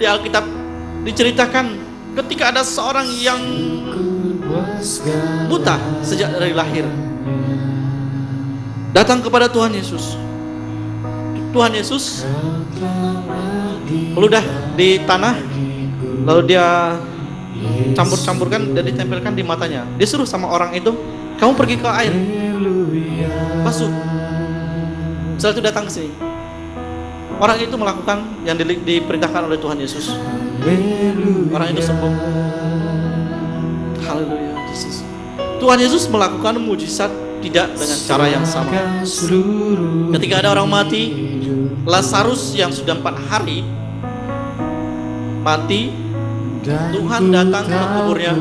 di Alkitab diceritakan ketika ada seorang yang buta sejak dari lahir datang kepada Tuhan Yesus. Tuhan Yesus meludah di tanah, lalu dia campur-campurkan dan ditempelkan di matanya. Dia suruh sama orang itu, kamu pergi ke air, basuh. Setelah itu datang ke sini. Orang itu melakukan yang diperintahkan oleh Tuhan Yesus. Orang itu sembuh. Haleluya, Yesus. Tuhan Yesus melakukan mujizat tidak dengan cara yang sama. Ketika ada orang mati, Lazarus yang sudah 4 hari mati, Tuhan datang ke kuburnya.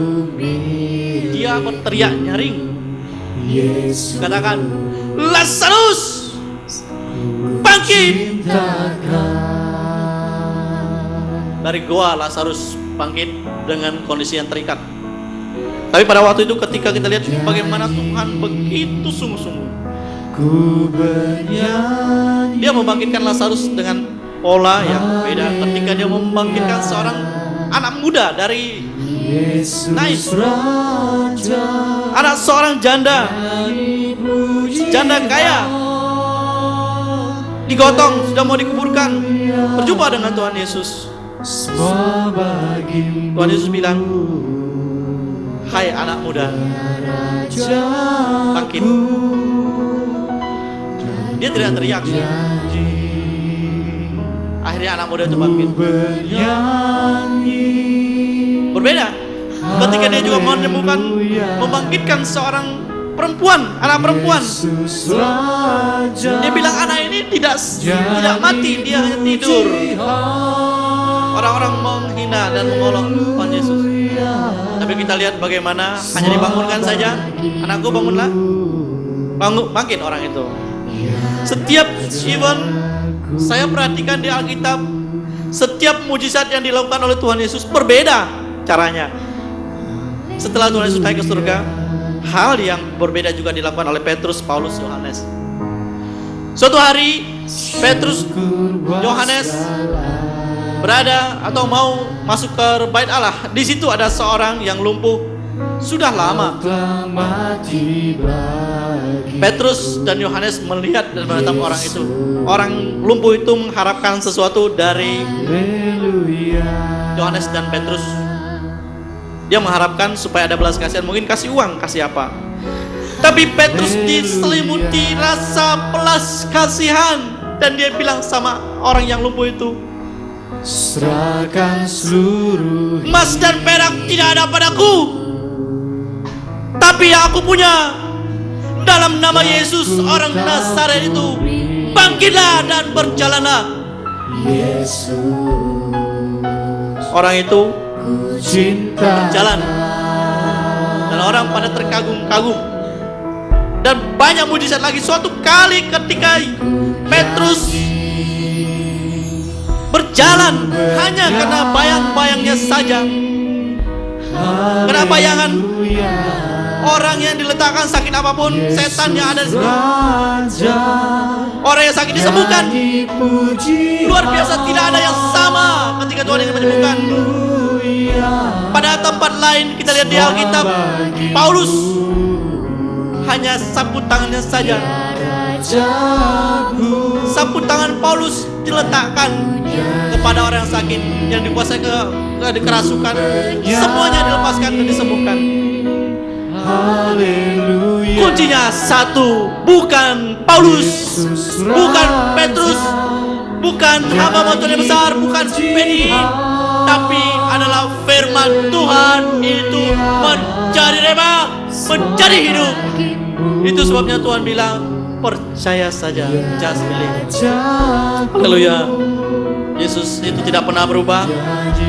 Dia berteriak nyaring, katakan, Lazarus, bangkit. Dari goa Lazarus bangkit dengan kondisi yang terikat. Tapi pada waktu itu ketika kita lihat bagaimana Tuhan begitu sungguh-sungguh, dia membangkitkan Lazarus dengan pola yang berbeda. Ketika dia membangkitkan seorang anak muda dari Nain, anak seorang janda kaya, digotong, sudah mau dikuburkan, berjumpa dengan Tuhan Yesus. Tuhan Yesus bilang, hai anak muda, bangkit. Dia tidak teriak. Akhirnya anak muda itu bangkit. Berbeda ketika dia juga menemukan, membangkitkan seorang perempuan, anak perempuan. Dia bilang anak ini tidak mati, dia hanya tidur. Orang-orang menghina dan mengolok Tuhan Yesus. Tapi kita lihat bagaimana hanya dibangunkan saja. Anakku bangunlah. Bangkit orang itu. Setiap event saya perhatikan di Alkitab, setiap mujizat yang dilakukan oleh Tuhan Yesus berbeda caranya. Setelah Tuhan Yesus naik ke surga, hal yang berbeda juga dilakukan oleh Petrus, Paulus, Yohanes. Suatu hari Petrus, Yohanes berada atau mau masuk ke bait Allah. Di situ ada seorang yang lumpuh sudah lama. Petrus dan Yohanes melihat dan menatap orang itu. Orang lumpuh itu mengharapkan sesuatu dari Yohanes dan Petrus. Dia mengharapkan supaya ada belas kasihan, mungkin kasih uang, kasih apa. Tapi Petrus diselimuti rasa belas kasihan dan dia bilang sama orang yang lumpuh itu, serahkan seluruh emas dan perak tidak ada padaku, tapi yang aku punya, dalam nama Yesus orang Nazaret itu, bangkitlah dan berjalanlah. Orang itu berjalan dan orang pada terkagum-kagum. Dan banyak mujizat lagi. Suatu kali ketika Petrus berjalan hanya karena bayang-bayangnya saja, karena bayangan orang yang diletakkan sakit apapun, setan yang ada di situ, orang yang sakit disembuhkan. Luar biasa, tidak ada yang sama ketika Tuhan ingin menyembuhkan. Pada tempat lain kita lihat di Alkitab, Paulus hanya sapu tangannya saja. Sapu tangan Paulus diletakkan kepada orang yang sakit, yang dikuasai kerasukan, semuanya dilepaskan dan disembuhkan. Kuncinya satu, bukan Paulus, bukan Petrus, bukan hamba Tuhan yang besar, bukan PDI, tapi adalah firman Tuhan itu menjadi rema, menjadi hidup. Itu sebabnya Tuhan bilang, percaya saja, just believe. Haleluya. Yesus itu tidak pernah berubah.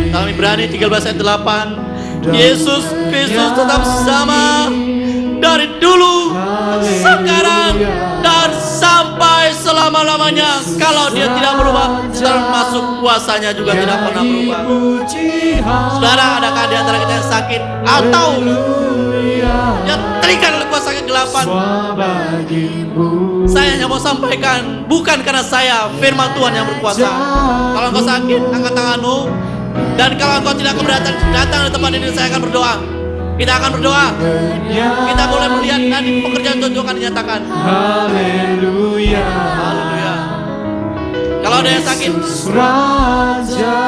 Dalam Ibrani 13 ayat 8, Yesus Kristus tetap sama dari dulu, sekarang, dan sampai selama-lamanya. Kalau dia tidak berubah, termasuk kuasanya juga tidak pernah berubah. Saudara, adakah di antara kita yang sakit atau yang terikat oleh kuasa kegelapan? Saya hanya mau sampaikan, bukan karena saya, firman Tuhan yang berkuasa. Kalau engkau sakit, angkat tanganmu. Dan kalau engkau tidak keberatan datang di tempat ini, saya akan berdoa. Kita akan berdoa. Kita boleh melihat nanti pekerjaan Tuhan akan dinyatakan. Haleluya. Haleluya. Kalau ada yang sakit, Raja,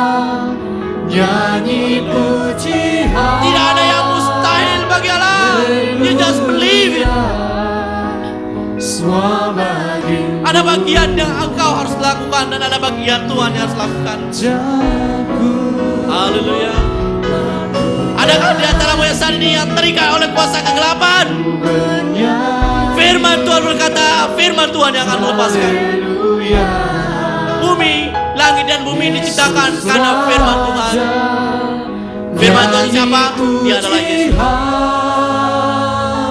nyanyi puji. tidak ada yang mustahil bagi Allah. You just believe it. Ada bagian yang engkau harus lakukan dan ada bagian Tuhan yang harus lakukan. Haleluya. Adakah di antaramu yang saat ini yang terikat oleh kuasa kegelapan? Firman Tuhan berkata, firman Tuhan yang akan melepaskan. Bumi, langit dan bumi diciptakan karena firman Tuhan. Firman Tuhan siapa? Dia adalah Yesus.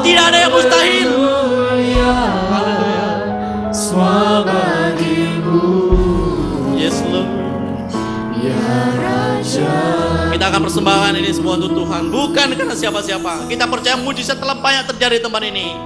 Tidak ada yang mustahil. Yes Lord. Kita akan persembahkan ini semua untuk Tuhan, bukan karena siapa-siapa. Kita percaya mujizat telah banyak terjadi di tempat ini.